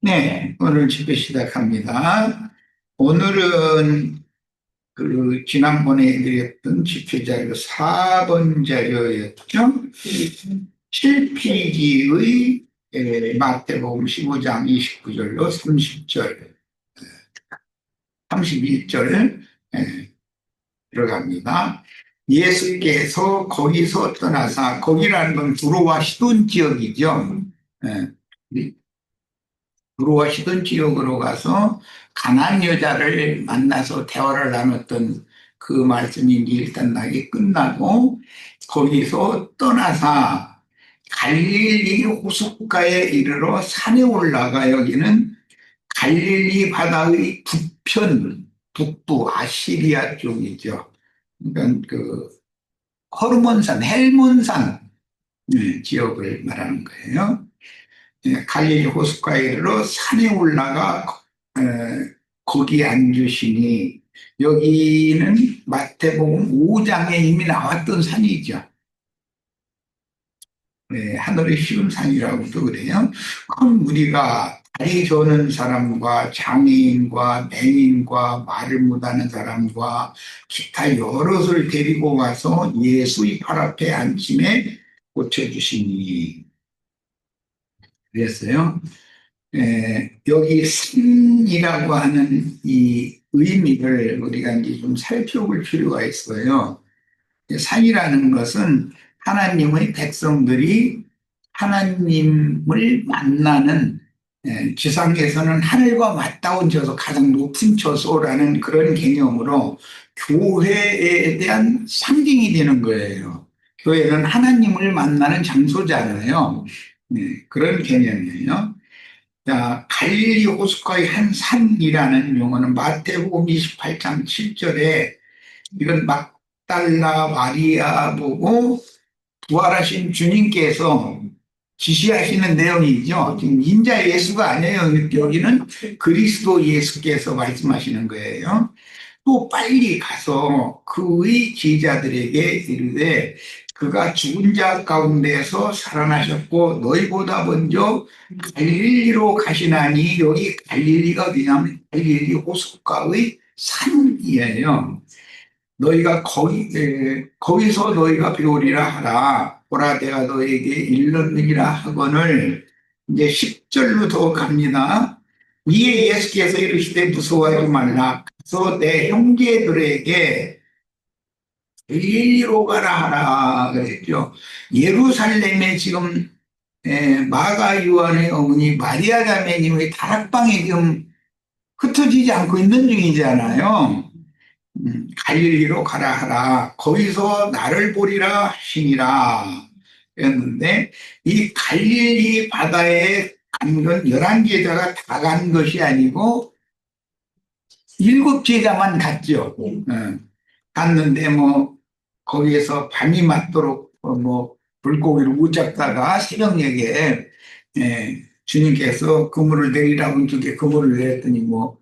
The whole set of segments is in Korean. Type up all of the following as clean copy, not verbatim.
네, 오늘 집회 시작합니다. 오늘은 지난번에 드렸던 집회 자료 4번 자료였죠. 7페이지의 마태복음 15장 29절로 30절, 31절 들어갑니다. 예수께서 거기서 떠나사, 거기라는 건 두로와 시돈 지역이죠. 두로와 시돈 지역으로 가서 가나안 여자를 만나서 대화를 나눴던 그 말씀이 이제 일단 나게 끝나고 거기서 떠나사 갈릴리 호숫가에 이르러 산에 올라가 여기는 갈릴리 바다의 북편, 북부 아시리아 쪽이죠. 그러니까 호르몬산, 헬몬산 지역을 말하는 거예요. 갈릴리 호숫가에로 산에 올라가 거기 앉으시니 여기는 마태복음 5장에 이미 나왔던 산이죠. 하늘의 쉬운 산이라고도 그래요. 큰 무리가 다리 저는 사람과 장애인과 맹인과 말을 못하는 사람과 기타 여럿을 데리고 가서 예수의 팔 앞에 앉힘에 고쳐주시니 그랬어요. 여기 산이라고 하는 이 의미를 우리가 이제 좀 살펴볼 필요가 있어요. 산이라는 것은 하나님의 백성들이 하나님을 만나는 지상에서는 하늘과 맞닿은 저서 가장 높은 처소라는 그런 개념으로 교회에 대한 상징이 되는 거예요. 교회는 하나님을 만나는 장소잖아요. 그런 개념이에요. 자, 갈릴리 호숫가의 한 산이라는 용어는 마태복음 28장 7절에 이건 막달라 마리아 보고 부활하신 주님께서 지시하시는 내용이죠. 지금 인자 예수가 아니에요. 여기는 그리스도 예수께서 말씀하시는 거예요. 또 빨리 가서 그의 제자들에게 이르되 그가 죽은 자 가운데서 살아나셨고 너희보다 먼저 갈릴리로 가시나니 여기 갈릴리가 어디냐면 갈릴리 호숫가의 산이에요. 너희가 거기서 너희가 배우리라 하라. 보라 내가 너희에게 일렀느니라 하거늘 이제 10절로 더 갑니다. 이에 예수께서 이르시되 무서워하지 말라. 가서 내 형제들에게 갈릴리로 가라 하라 그랬죠. 예루살렘에 지금 마가 요한의 어머니 마리아 자매님의 다락방에 지금 흩어지지 않고 있는 중이잖아요. 갈릴리로 가라 하라. 거기서 나를 보리라 하시니라. 였는데 이 갈릴리 바다에 간 건 11제자가 다 간 것이 아니고 7제자만 갔죠. 갔는데 뭐 거기에서 밤이 맞도록 뭐 물고기를 못 잡다가 새벽녘에 주님께서 그물을 내리라고 저게 그물을 내렸더니 뭐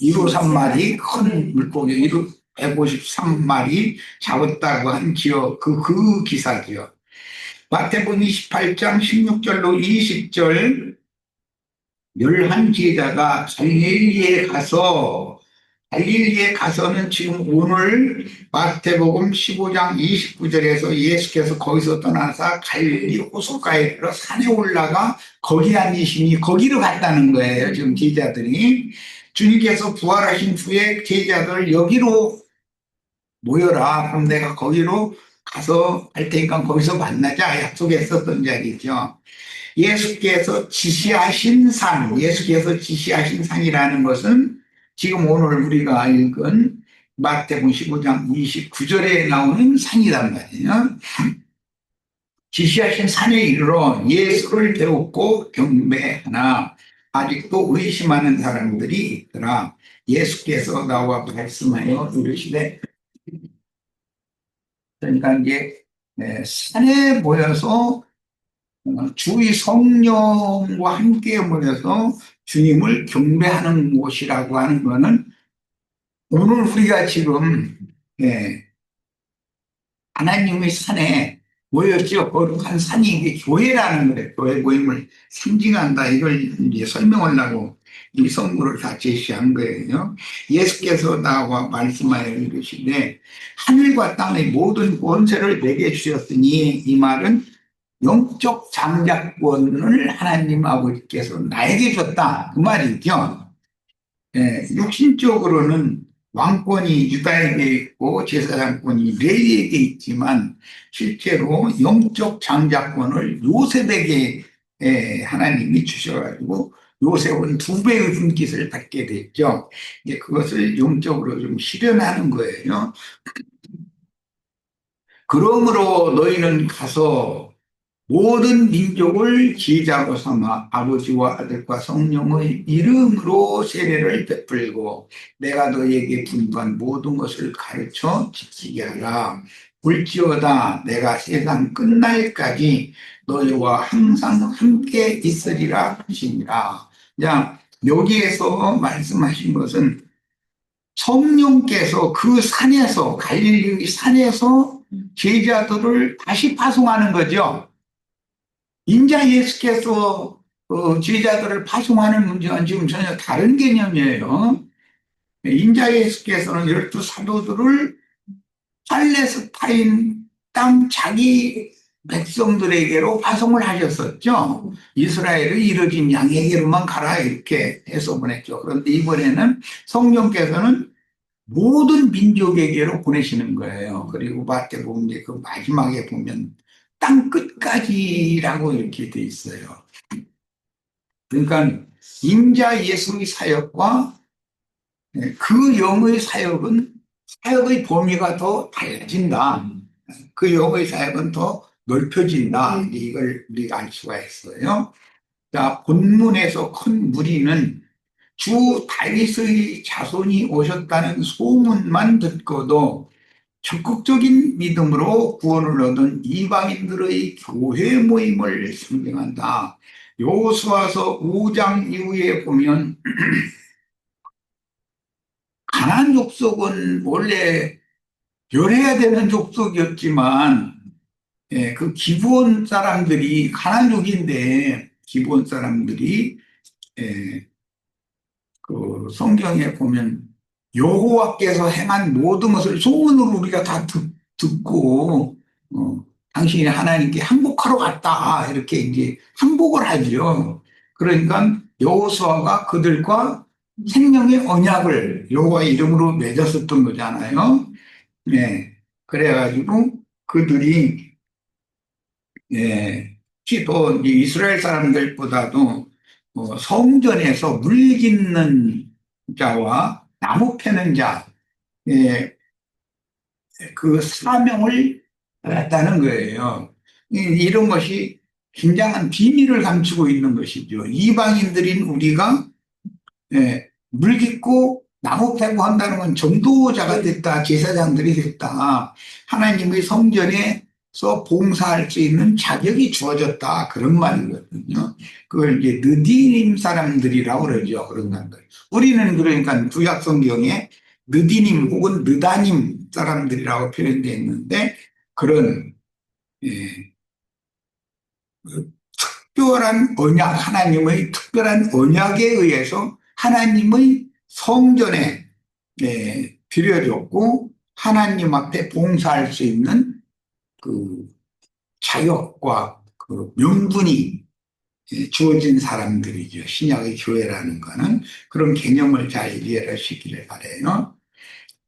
153마리 큰 물고기 153마리 잡았다고 한 기억 그 기사죠. 마태복음 28장 16절로 20절 11제자가 갈릴리에 가서는 지금 오늘 마태복음 15장 29절에서 예수께서 거기서 떠나서 갈릴리 호숫가에 들어 산에 올라가 거기 앉으시니 거기로 갔다는 거예요. 지금 제자들이. 주님께서 부활하신 후에 제자들 여기로 모여라. 그럼 내가 거기로 가서 할 테니까 거기서 만나자. 약속했었던 자리죠. 예수께서 지시하신 산이라는 것은 지금 오늘 우리가 읽은 마태복음 15장 29절에 나오는 산이란 말이에요. 지시하신 산에 이르러 예수를 배웠고 경배하나 아직도 의심하는 사람들이 있더라. 예수께서 나와 말씀하여 이르시되 그러니까 이제 산에 모여서 주의 성령과 함께 모여서 주님을 경배하는 곳이라고 하는 것은 오늘 우리가 지금 하나님의 산에 모였죠. 거룩한 산이 이게 교회라는 거예요. 교회 모임을 상징한다. 이걸 이제 설명하려고 이 성구를 다 제시한 거예요. 예수께서 나와 말씀하여 이르시되 하늘과 땅의 모든 권세를 내게 주셨으니 이 말은 영적 장자권을 하나님 아버지께서 나에게 줬다. 그 말이죠. 예, 육신적으로는 왕권이 유다에게 있고 제사장권이 레위에게 있지만 실제로 영적 장자권을 요셉에게 하나님이 주셔가지고 요셉은 두 배의 분깃을 받게 됐죠. 이제 그것을 영적으로 좀 실현하는 거예요. 그러므로 너희는 가서 모든 민족을 제자로 삼아 아버지와 아들과 성령의 이름으로 세례를 베풀고 내가 너희에게 분부한 모든 것을 가르쳐 지키게 하라. 볼지어다 내가 세상 끝날까지 너희와 항상 함께 있으리라 하시니라. 자, 여기에서 말씀하신 것은 성령께서 그 산에서 갈릴리 산에서 제자들을 다시 파송하는 거죠. 인자 예수께서 제자들을 파송하는 문제와는 지금 전혀 다른 개념이에요. 인자 예수께서는 12 사도들을 팔레스타인 땅 자기 백성들에게로 파송을 하셨었죠. 이스라엘의 이뤄진 양에게로만 가라 이렇게 해서 보냈죠. 그런데 이번에는 성령께서는 모든 민족에게로 보내시는 거예요. 그리고 마태복음 그 마지막에 보면 땅 끝까지라고 이렇게 돼 있어요. 그러니까 인자 예수의 사역과 그 영의 사역은 사역의 범위가 더 달라진다. 그 영의 사역은 더 넓혀진다. 이걸 우리가 알 수가 있어요. 자, 본문에서 큰 무리는 주 다윗의 자손이 오셨다는 소문만 듣고도 적극적인 믿음으로 구원을 얻은 이방인들의 교회 모임을 상징한다. 여호수아서 5장 이후에 보면 가나안 족속은 원래 멸해야 되는 족속이었지만 그 기브온 사람들이 가나안족인데 기브온 사람들이 그 성경에 보면 여호와께서 행한 모든 것을 소문으로 우리가 다 듣고 당신이 하나님께 항복하러 갔다 이렇게 이제 항복을 하죠. 그러니까 여호수아가 그들과 생명의 언약을 여호와의 이름으로 맺었었던 거잖아요. 네. 그래가지고 그들이 특히 또 이스라엘 사람들보다도 성전에서 물 깃는 자와 나무 패는 자, 그 사명을 받았다는 거예요. 이런 것이 굉장한 비밀을 감추고 있는 것이죠. 이방인들인 우리가 물 깃고 나무 패고 한다는 건 전도자가 됐다, 제사장들이 됐다, 하나님의 성전에서 봉사할 수 있는 자격이 주어졌다 그런 말이거든요. 그걸 이제 느디님 사람들이라고 그러죠. 그런 사람들. 우리는 그러니까 구약 성경에 느디님 혹은 느다님 사람들이라고 표현되어 있는데 그런 그 특별한 언약, 하나님의 특별한 언약에 의해서 하나님의 성전에 드려졌고 하나님 앞에 봉사할 수 있는 그 자격과 그 명분이 주어진 사람들이죠. 신약의 교회라는 거는 그런 개념을 잘 이해하시기를 바라요.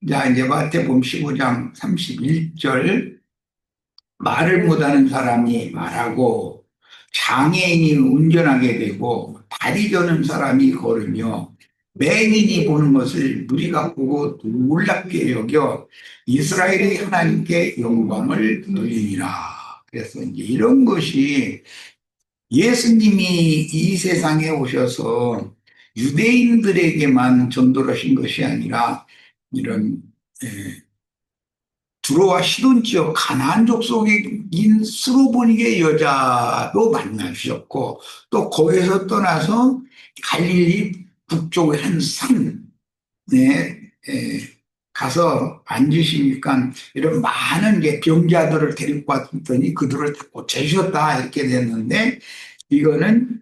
자, 이제 마태복음 15장 31절 말을 못하는 사람이 말하고 장애인이 운전하게 되고 다리 저는 사람이 걸으며 맹인이 보는 것을 무리가 보고 놀랍게 여겨 이스라엘의 하나님께 영광을 돌리니라. 그래서 이제 이런 것이 예수님이 이 세상에 오셔서 유대인들에게만 전도를 하신 것이 아니라 이런 두로와 시돈 지역 가나안 족속인 스로보닉의 여자도 만나주셨고 또 거기서 떠나서 갈릴리 북쪽의 한 산에 가서 앉으시니까 이런 많은 게 병자들을 데리고 왔더니 그들을 다 고쳐주셨다 이렇게 됐는데 이거는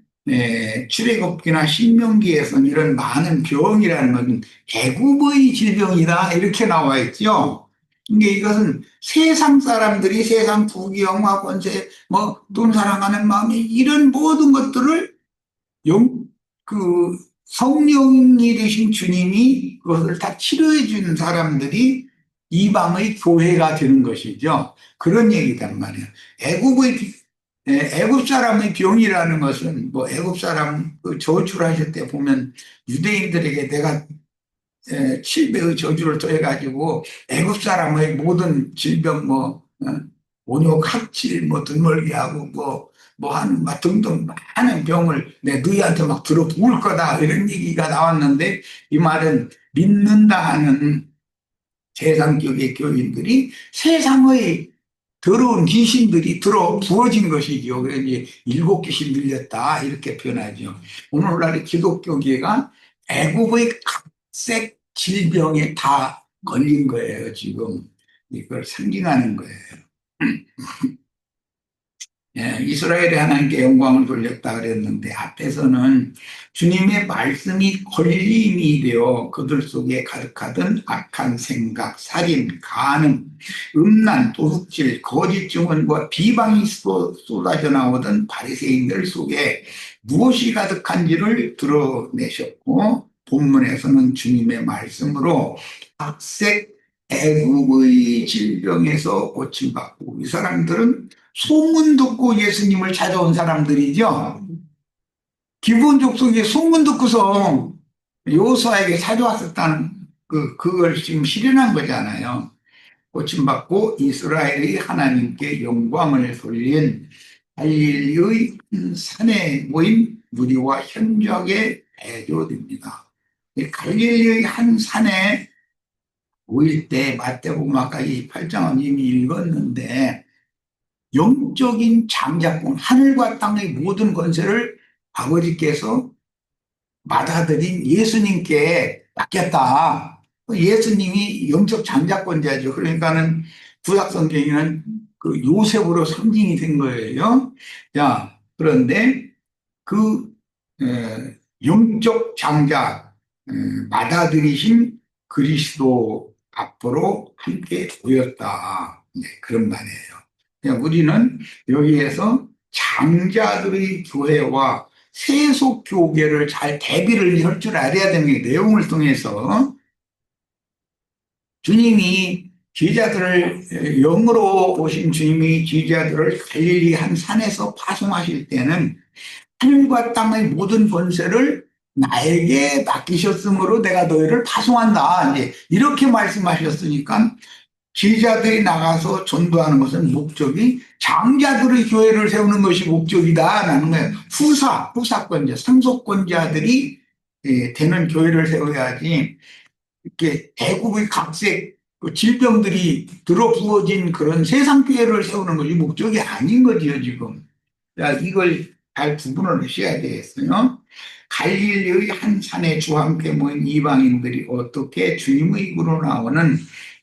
출애굽기나 신명기에서는 이런 많은 병이라는 것은 애굽의 질병이다 이렇게 나와 있죠. 근데 이것은 세상 사람들이 세상 부귀영화 권세 뭐 돈 사랑하는 마음이 이런 모든 것들을 영, 그 성령이 되신 주님이 그것을 다 치료해 주는 사람들이 이방의 교회가 되는 것이죠. 그런 얘기단 말이에요. 애굽의 애굽 사람의 병이라는 것은 뭐 애굽 사람 그 저주하실 때 보면 유대인들에게 내가 7배의 저주를 더해가지고 애굽 사람의 모든 질병 뭐 온욕 학질 뭐 등멀기하고 뭐 하는 막 등등 많은 병을 내 너희한테 막 들어부을 거다 이런 얘기가 나왔는데 이 말은 믿는다 하는 세상적의 교인들이 세상의 더러운 귀신들이 들어 부어진 것이죠. 그래서 이제 일곱 귀신 들렸다 이렇게 표현하죠. 오늘날의 기독교계가 애굽의 각색 질병에 다 걸린 거예요. 지금 이걸 상징하는 거예요. 예, 이스라엘의 하나님께 영광을 돌렸다 그랬는데 앞에서는 주님의 말씀이 걸림이 되어 그들 속에 가득하던 악한 생각, 살인, 간음, 음란, 도둑질, 거짓 증언과 비방이 쏟아져 나오던 바리새인들 속에 무엇이 가득한지를 드러내셨고 본문에서는 주님의 말씀으로 각색 애국의 질병에서 고침받고 이 사람들은 소문 듣고 예수님을 찾아온 사람들이죠. 기본 족속이 소문 듣고서 여호수아에게 찾아왔었다는 그걸 지금 실현한 거잖아요. 고침받고 이스라엘의 하나님께 영광을 돌린 갈릴리의 산에 모인 무리와 현저하게 대조됩니다. 갈릴리의 한 산에 모일 때 마태복음 아까 이 8장은 이미 읽었는데 영적인 장자권, 하늘과 땅의 모든 권세를 아버지께서 받아들인 예수님께 맡겼다. 예수님이 영적 장자권자죠. 그러니까는 구약성경에는 그 요셉으로 상징이 된 거예요. 자, 그런데 그 영적 장자 받아들이신 그리스도 앞으로 함께 보였다. 네, 그런 말이에요. 우리는 여기에서 장자들의 교회와 세속 교계를 잘 대비를 할 줄 알아야 되는 게 내용을 통해서 주님이 제자들을 영으로 오신 주님이 제자들을 갈릴리 한 산에서 파송하실 때는 하늘과 땅의 모든 권세를 나에게 맡기셨으므로 내가 너희를 파송한다. 이제 이렇게 말씀하셨으니까 제자들이 나가서 전도하는 것은 목적이 장자들의 교회를 세우는 것이 목적이다라는 거예요. 후사권자, 상속권자들이 되는 교회를 세워야지 이렇게 대국의 각색 질병들이 들어부어진 그런 세상 교회를 세우는 것이 목적이 아닌 거지요, 지금. 자, 이걸 잘 구분을 하셔야 되겠어요. 갈릴리의 한 산에 주와 함께 모인 이방인들이 어떻게 주님의 입으로 나오는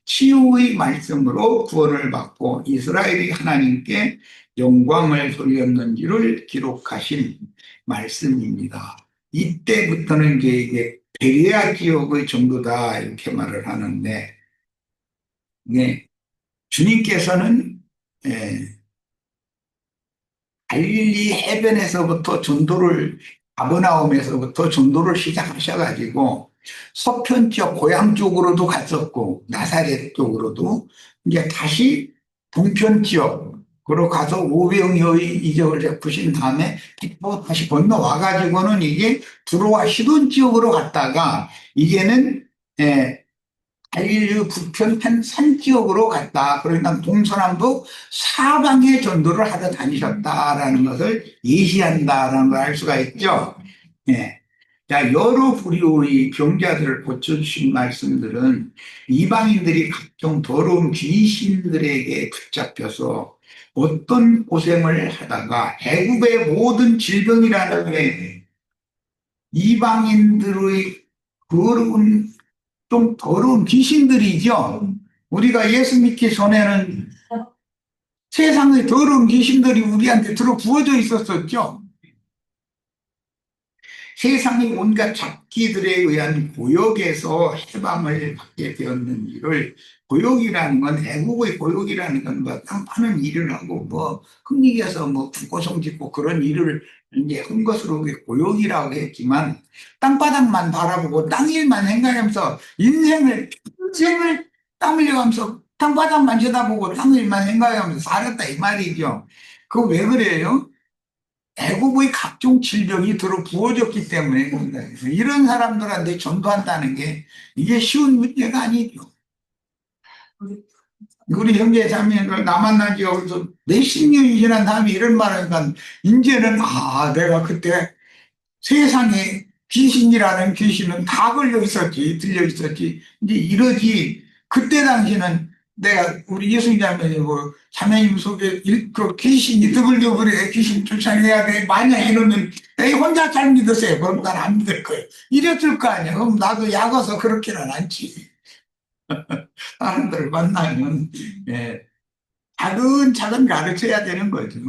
치유의 말씀으로 구원을 받고 이스라엘이 하나님께 영광을 돌렸는지를 기록하신 말씀입니다. 이때부터는 이게 베레아 지역의 정도다 이렇게 말을 하는데, 네, 주님께서는 갈릴리 해변에서부터 전도를 아브나움에서부터 전도를 시작하셔가지고 서편 지역 고향 쪽으로도 갔었고 나사렛 쪽으로도 이제 다시 동편 지역으로 가서 오병이어의 이적을 베푸신 다음에 다시 건너와가지고는 이게 두로와 시돈 지역으로 갔다가 이제는 갈릴리 북편 한 산 지역으로 갔다. 그러니까 동서남북 사방에 전도를 하다 다니셨다라는 것을 예시한다라는 걸 알 수가 있죠. 예. 자, 여러 부류의 병자들을 고쳐주신 말씀들은 이방인들이 각종 더러운 귀신들에게 붙잡혀서 어떤 고생을 하다가 애굽의 모든 질병이라는 게 이방인들의 더러운 좀 더러운 귀신들이죠. 우리가 예수 믿기 전에는 세상의 더러운 귀신들이 우리한테 들어 부어져 있었었죠. 세상의 온갖 잡기들에 의한 고역에서 해방을 받게 되었는 일을, 고역이라는 건, 애국의 고역이라는 건 뭐 땅 파는 일을 하고 뭐 흥리에서 뭐 국고성 짓고 그런 일을 이제 한 것으로 고역이라고 했지만, 땅바닥만 바라보고 땅 일만 생각하면서 인생을 땀 흘려가면서 땅바닥만 쳐다보고 땅 일만 생각하면서 살았다 이 말이죠. 그거 왜 그래요? 애국의 각종 질병이 들어 부어졌기 때문에 그런다. 이런 사람들한테 전도한다는 게 이게 쉬운 문제가 아니죠. 우리 형제 자매를 나 만난 지가 벌써 몇십 년이 지난 다음에 이런 말을 하니까 이제는 내가 그때 세상에 귀신이라는 귀신은 다 걸려 있었지, 들려 있었지. 이제 이러지. 그때 당시는 내가 우리 예수님 자매이고 자매님 속에 그 귀신이 드글드글해, 귀신 쫓아내야 돼. 만약 이러면 에이 혼자 잘 믿으세요. 그럼 난 안 믿을 거예요. 이랬을 거 아니야. 그럼 나도 약어서 그렇게는 않지. 사람들을 만나면 차근차근 가르쳐야 되는 거죠.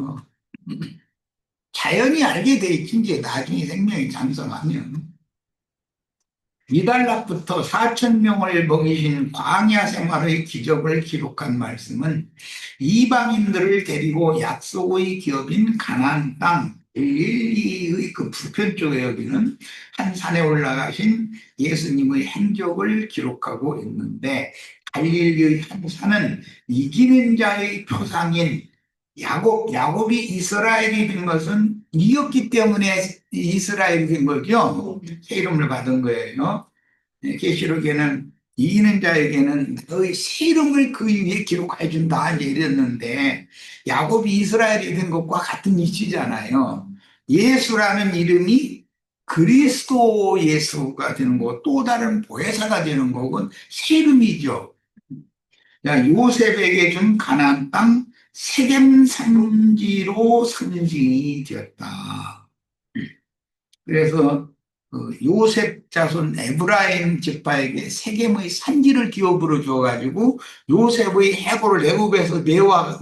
자연이 알게 돼 있지, 이제 나중에 생명이 장성하면. 이달락부터 4천 명을 먹이신 광야 생활의 기적을 기록한 말씀은 이방인들을 데리고 약속의 기업인 가나안 땅 갈릴리의 그 북편 쪽에 여기는 한 산에 올라가신 예수님의 행적을 기록하고 있는데, 갈릴리의 한 산은 이기는 자의 표상인 야곱이 이스라엘이 된 것은 이겼기 때문에 이스라엘이 된 거죠. 새 이름을 받은 거예요. 계시록에는 이기는 자에게는 너의 새 이름을 그 위에 기록해 준다 이랬는데, 야곱이 이스라엘이 된 것과 같은 이치잖아요. 예수라는 이름이 그리스도 예수가 되는 거고 또 다른 보혜사가 되는 거고 새 이름이죠. 요셉에게 준 가나안 땅 세겜 산지로 상징이 되었다. 그래서 그 요셉 자손 에브라임 지파에게 세겜의 산지를 기업으로 줘가지고 요셉의 해골을 애굽에서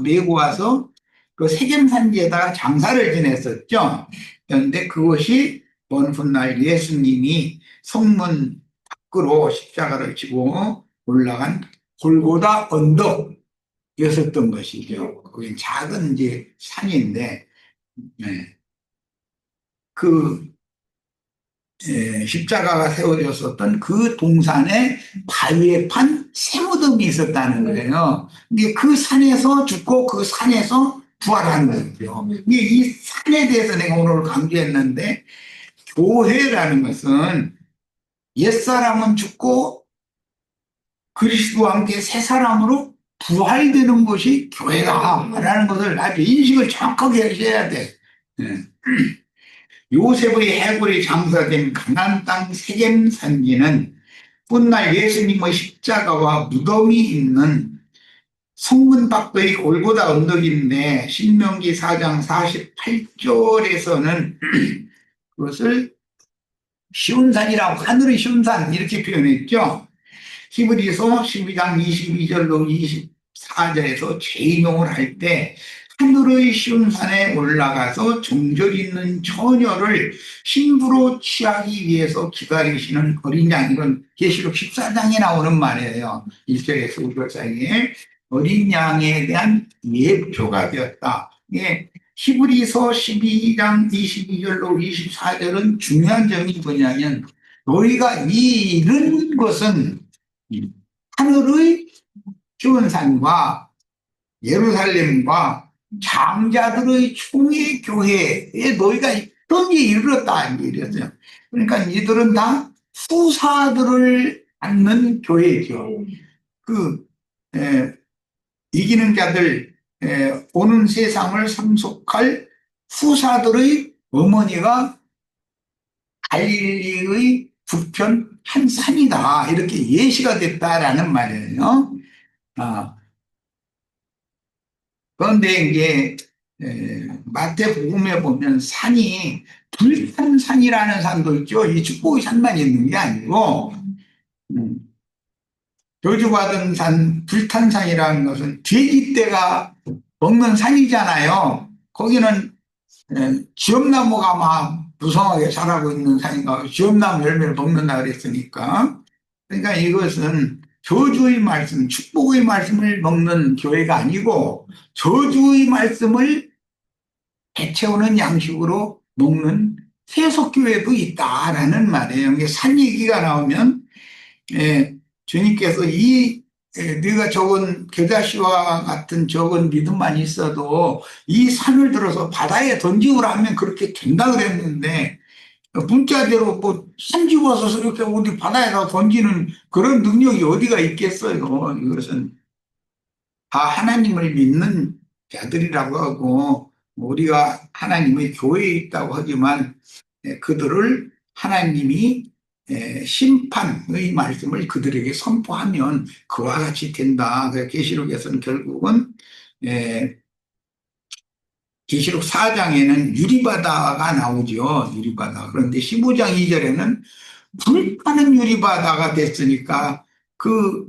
메고 와서 그 세겜 산지에다가 장사를 지냈었죠. 그런데 그것이 어느 훗날 예수님이 성문 밖으로 십자가를 지고 올라간 골고다 언덕이었었던 것이죠. 그게 작은 이제 산인데, 네. 그 십자가가 세워졌었던 그 동산에 바위에 판 쇠무덤이 있었다는 거예요. 근데 그 산에서 죽고 그 산에서 부활하는 거죠. 근데 이 산에 대해서 내가 오늘 강조했는데, 교회라는 것은 옛사람은 죽고 그리스도와 함께 새 사람으로 부활되는 것이 교회다라는 것을 아주 인식을 정확하게 하셔야 돼. 네. 요셉의 해골이 장사된 가나안 땅 세겜 산지는 훗날 예수님의 십자가와 무덤이 있는 성문 밖의 골고다 언덕인데, 신명기 4장 48절에서는 그것을 쉬운 산이라고, 하늘의 쉬운 산 이렇게 표현했죠. 히브리서 12장 22절로 24절에서 재인용을 할 때 하늘의 쉬운 산에 올라가서 정절 있는 처녀를 신부로 취하기 위해서 기다리시는 어린 양, 이건 계시록 14장에 나오는 말이에요. 1절에서 5절 사이에 어린 양에 대한 예표가 되었다. 예, 히브리서 12장 22절로 24절은 중요한 점이 뭐냐면, 너희가 이런 것은 하늘의 쉬운 산과 예루살렘과 장자들의 총회 교회에 너희가 이런 게 이르렀다 이랬어요. 그러니까 이들은 다 후사들을 갖는 교회죠. 그 이기는 자들, 오는 세상을 상속할 후사들의 어머니가 갈릴리의 북편 한 산이다 이렇게 예시가 됐다라는 말이에요. 그런데 이제 마태복음에 보면 산이 불탄산이라는 산도 있죠. 이 축복의 산만 있는 게 아니고 저주받은 산, 불탄산이라는 것은 돼지떼가 먹는 산이잖아요. 거기는 쥐엄나무가 막 무성하게 자라고 있는 산인가, 쥐엄나무 열매를 먹는다 그랬으니까. 그러니까 이것은 저주의 말씀, 축복의 말씀을 먹는 교회가 아니고 저주의 말씀을 해채우는 양식으로 먹는 세속교회도 있다라는 말이에요. 이게 산 얘기가 나오면 주님께서 네가 적은 겨자씨와 같은 적은 믿음만 있어도 이 산을 들어서 바다에 던지우라 하면 그렇게 된다 그랬는데 문자대로 뭐 산집어서 이렇게 어디 바다에다 던지는 그런 능력이 어디가 있겠어요. 이것은 다 하나님을 믿는 자들이라고 하고 우리가 하나님의 교회에 있다고 하지만 그들을 하나님이 심판의 말씀을 그들에게 선포하면 그와 같이 된다. 계시록에서는 결국은 계시록 4장에는 유리바다가 나오죠. 유리바다. 그런데 15장 2절에는 불타는 유리바다가 됐으니까 그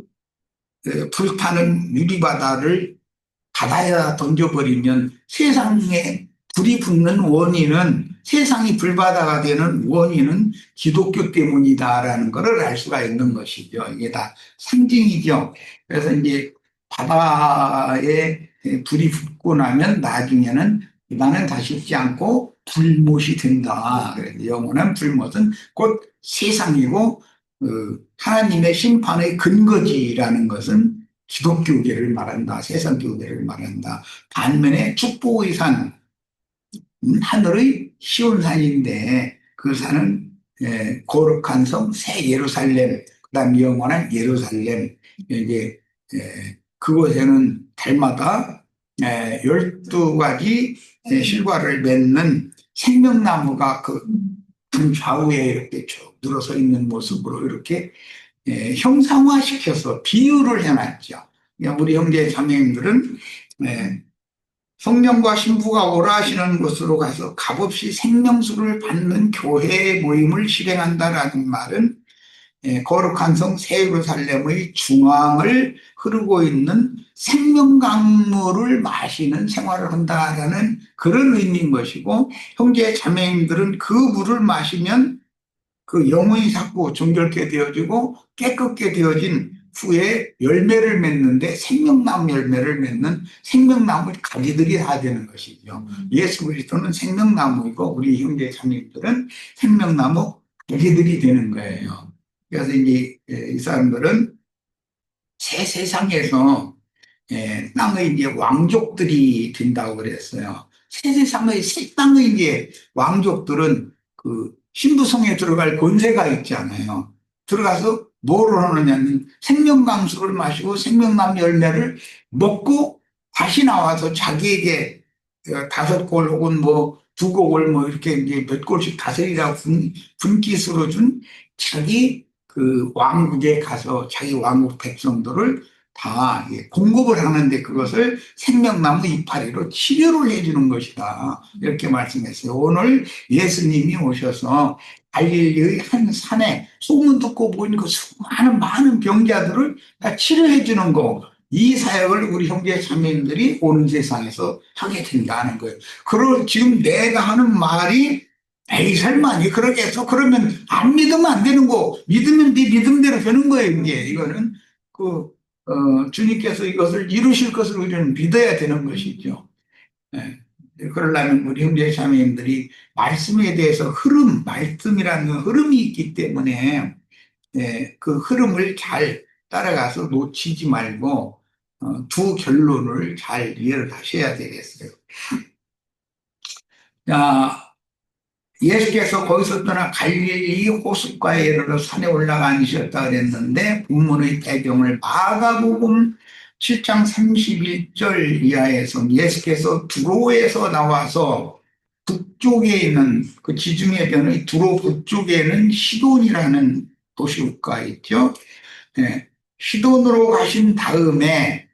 불타는 유리바다를 바다에다 던져버리면 세상에 불이 붙는 원인은, 세상이 불바다가 되는 원인은 기독교 때문이다라는 것을 알 수가 있는 것이죠. 이게 다 상징이죠. 그래서 이제 바다에 불이 붙고 나면 나중에는 바다는 다시 있지 않고 불못이 된다. 그래서 영원한 불못은 곧 세상이고 하나님의 심판의 근거지라는 것은 기독교계를 말한다. 세상교계를 말한다. 반면에 축복의 산, 하늘의 시온산인데 그 산은 거룩한 성 새 예루살렘, 그다음 영원한 예루살렘. 이제 그곳에는 달마다 12가지 실과를 맺는 생명나무가 그 좌우에 이렇게 쭉 늘어서 있는 모습으로 이렇게 형상화시켜서 비유를 해놨죠. 그러니까 우리 형제 자매님들은 성령과 신부가 오라 하시는 곳으로 가서 값없이 생명수를 받는 교회 모임을 실행한다라는 말은 거룩한 성 새 예루살렘의 중앙을 흐르고 있는 생명강물을 마시는 생활을 한다라는 그런 의미인 것이고, 형제 자매님들은 그 물을 마시면 그 영혼이 자꾸 정결케 되어지고 깨끗게 되어진 후에 열매를 맺는데 생명나무 열매를 맺는 생명나무 가지들이 다 되는 것이죠. 예수 그리스도는 생명나무이고 우리 형제 자매들은 생명나무 가지들이 되는 거예요. 그래서 이제 이 사람들은 새 세상에서 땅의 이제 왕족들이 된다고 그랬어요. 새 세상의 새 땅의 이제 왕족들은 그 신부성에 들어갈 권세가 있잖아요. 들어가서 뭐를 하느냐면 생명강수를 마시고 생명나무 열매를 먹고 다시 나와서 자기에게 5골 혹은 뭐 2곡을 뭐 이렇게 이제 몇 골씩 다스리라고 분깃으로 준 자기 그 왕국에 가서 자기 왕국 백성들을 다 공급을 하는데 그것을 생명나무 이파리로 치료를 해주는 것이다. 이렇게 말씀했어요. 오늘 예수님이 오셔서 갈릴리의 한 산에 소문 듣고 보니 그 수많은 많은 병자들을 다 치료해 주는 거. 이 사역을 우리 형제 자매님들이 오는 세상에서 하게 된다는 거예요. 그걸 지금 내가 하는 말이 에이 설마 니 그러게 해서 그러면 안 믿으면 안 되는 거. 믿으면 네 믿음대로 되는 거예요. 이거는 주님께서 이것을 이루실 것을 우리는 믿어야 되는 것이죠. 그러려면 우리 형제 자매님들이 말씀에 대해서 말씀이라는 흐름이 있기 때문에 그 흐름을 잘 따라가서 놓치지 말고 두 결론을 잘 이해를 하셔야 되겠어요. 자, 예수께서 거기서 떠나 갈릴리 호숫가에 이르러 산에 올라가 앉으셨다 그랬는데 본문의 배경을 마가복음 7장 31절 이하에서 예수께서 두로에서 나와서 북쪽에 있는 그 지중해 변의 두로 북쪽에는 시돈이라는 도시가 있죠. 시돈으로 가신 다음에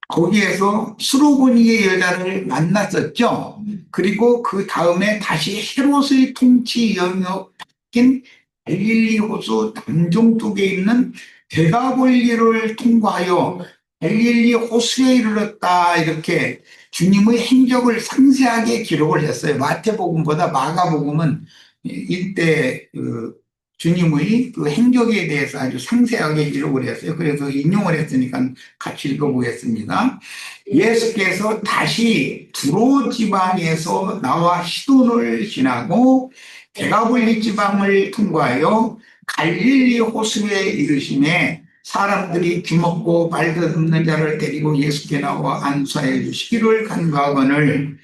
거기에서 수로보니의 여자를 만났었죠. 그리고 그 다음에 다시 헤롯의 통치 영역 바뀐 갈릴리 호수 남쪽 쪽에 있는 대가볼리를 통과하여 갈릴리 호수에 이르렀다. 이렇게 주님의 행적을 상세하게 기록을 했어요. 마태복음보다 마가복음은 이때 그 주님의 그 행적에 대해서 아주 상세하게 기록을 했어요. 그래서 인용을 했으니까 같이 읽어보겠습니다. 예수께서 다시 두로 지방에서 나와 시돈을 지나고 대가볼리 지방을 통과하여 갈릴리 호수에 이르시매 사람들이 귀먹고 발돋움는 자를 데리고 예수께 나와 안수하여 주시기를 간구하거늘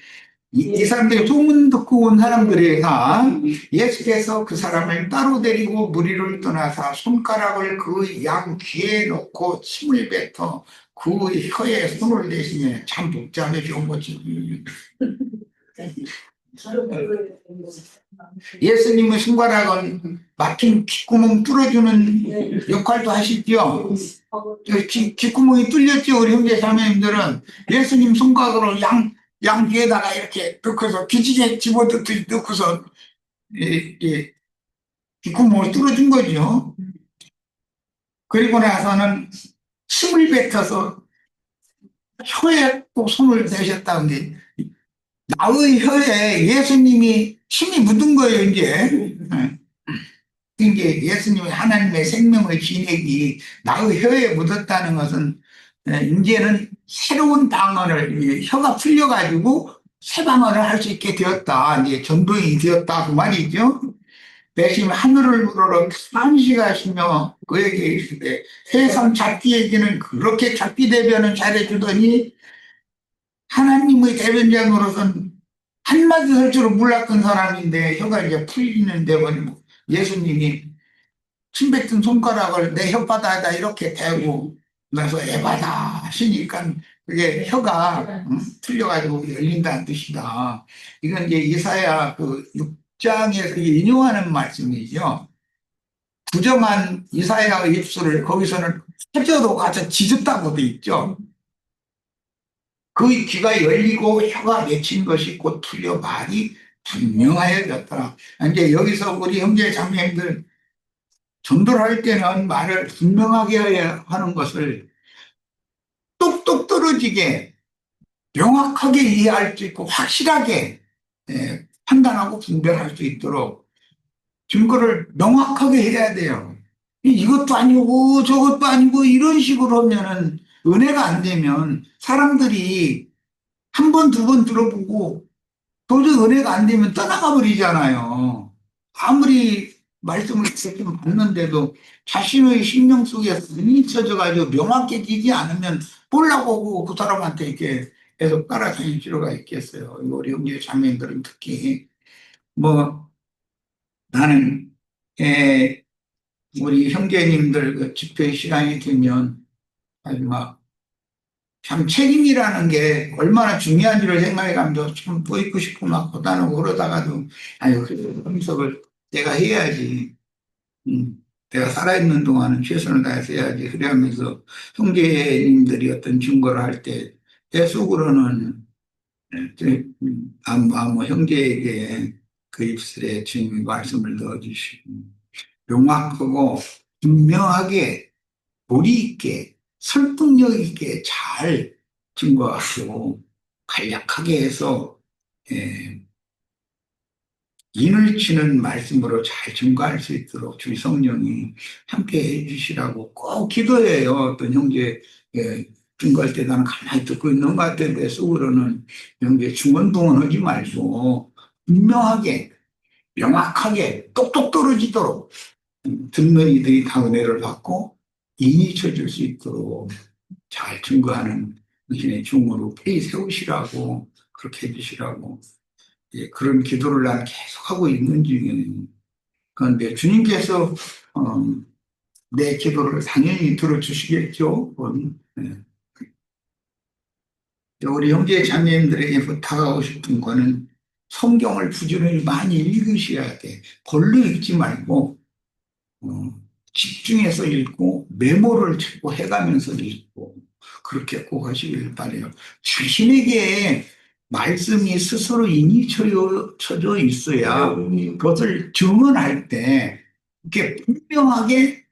이 사람들이 소문 듣고 온 사람들이가 예수께서 그 사람을 따로 데리고 무리를 떠나사 손가락을 그 양 귀에 놓고 침을 뱉어 그 혀에 손을 대시며 참 복잡해 좋은 거지. 예수님의 손가락은 막힌 귓구멍 뚫어주는 역할도 하시죠. 귓구멍이 뚫렸죠. 우리 형제 자매님들은 예수님 손가락으로 양 귀에다가 이렇게 넣고서 기지개 집어넣듯이 넣고서 귓구멍을 뚫어준 거죠. 그리고 나서는 침을 뱉어서 혀에 꼭 손을 대셨다는데 나의 혀에 예수님이 침이 묻은 거예요, 이제. 이제 예수님의 하나님의 생명의 진액이 나의 혀에 묻었다는 것은 이제는 새로운 방언을 혀가 풀려가지고 새 방언을 할 수 있게 되었다. 이제 전도인이 되었다 그 말이죠. 대신 하늘을 우러러 탄식하시며 그에게 이르시되 세상 잡기에게는 그렇게 잡기 대변을 잘해주더니 하나님의 대변자로서는 한마디 할 줄은 몰랐던 사람인데 혀가 이제 풀리는데 예수님이 침뱉은 손가락을 내 혓바닥에다 이렇게 대고 나서 에바다 하시니까 그게 혀가 풀려가지고 열린다는 뜻이다. 이건 이제 이사야 그 6장에서 인용하는 말씀이죠. 부정한 이사야의 입술을 거기서는 해저로 가서 짖었다고 돼 있죠. 그 귀가 열리고 혀가 맺힌 것이 곧 풀려 말이 분명하여졌더라. 이제 여기서 우리 형제 자매님들 전도를 할 때는 말을 분명하게 하는 것을 똑똑 떨어지게 명확하게 이해할 수 있고 확실하게 판단하고 분별할 수 있도록 증거를 명확하게 해야 돼요. 이것도 아니고 저것도 아니고 이런 식으로 하면은 은혜가 안 되면 사람들이 한 번, 두 번 들어보고 도저히 은혜가 안 되면 떠나가 버리잖아요. 아무리 말씀을 그렇게 받는데도 자신의 심령 속에서 미쳐져가지고 명확해지지 않으면 볼라보고 그 사람한테 이렇게 계속 따라다닐 필요가 있겠어요. 우리 형제 자매들은 특히 뭐 나는 우리 형제님들 그 집회 시간이 되면 아주 막 참 책임이라는 게 얼마나 중요한지를 생각해 가면서 좀 보이고 싶고 막 고단하고 그러다가도 아유 그래도 참석을 내가 해야지. 내가 살아있는 동안은 최선을 다해서 해야지. 그래 하면서 형제님들이 어떤 증거를 할 때 내 속으로는 아무 형제에게 그 입술에 주님의 말씀을 넣어주시고 명확하고 분명하게 도리 있게 설득력 있게 잘 증거하고 간략하게 해서 예, 인을 치는 말씀으로 잘 증거할 수 있도록 주의 성령이 함께 해주시라고 꼭 기도해요. 어떤 형제 증거할 때 나는 가만히 듣고 있는 것 같은데 속으로는 형제 중언부언하지 말고 분명하게 명확하게 똑똑 떨어지도록 듣는 이들이 다 은혜를 받고 인이 쳐줄 수 있도록 잘 증거하는 당신의 종으로 폐히 세우시라고 그렇게 해주시라고 그런 기도를 나는 계속하고 있는 중이에요. 그런데 주님께서 내 기도를 당연히 들어주시겠죠. 네. 우리 형제 자매님들에게 부탁하고 싶은 거는 성경을 부지런히 많이 읽으셔야 돼. 벌로 읽지 말고 집중해서 읽고 메모를 찾고 해가면서 읽고 그렇게 꼭 하시길 바래요. 자신에게 말씀이 스스로 인이 쳐져 있어야 그것을 증언할 때 이렇게 분명하게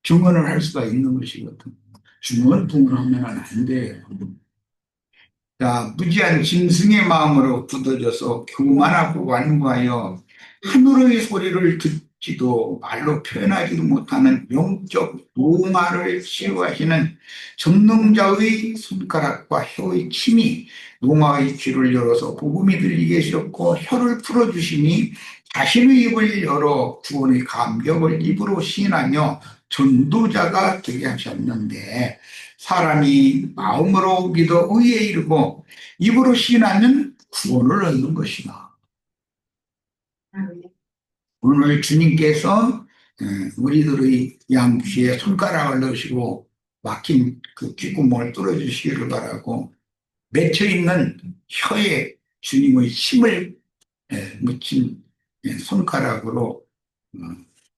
증언을 할 수가 있는 것이거든. 증언 하면 안 돼요. 자, 무지한 짐승의 마음으로 굳어져서 교만하고 완고하여 하늘의 소리를 듣지도 말로 표현하지도 못하는 영적 노마를 치유하시는 전능자의 손가락과 혀의 침이 노마의 귀를 열어서 복음이 들리게 하셨고 혀를 풀어주시니 자신의 입을 열어 구원의 감격을 입으로 시인하며 전도자가 되게 하셨는데, 사람이 마음으로 믿어 의에 이르고 입으로 시인하면 구원을 얻는 것이다. 오늘 주님께서 우리들의 양귀에 손가락을 넣으시고 막힌 그 귓구멍을 뚫어주시기를 바라고, 맺혀있는 혀에 주님의 힘을 묻힌 손가락으로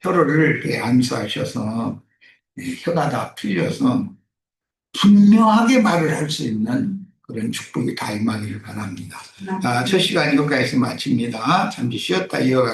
혀를 안수하셔서 혀가 다 풀려서 분명하게 말을 할 수 있는 그런 축복이 다 임하기를 바랍니다. 첫 시간 여기까지 마칩니다. 잠시 쉬었다 이어가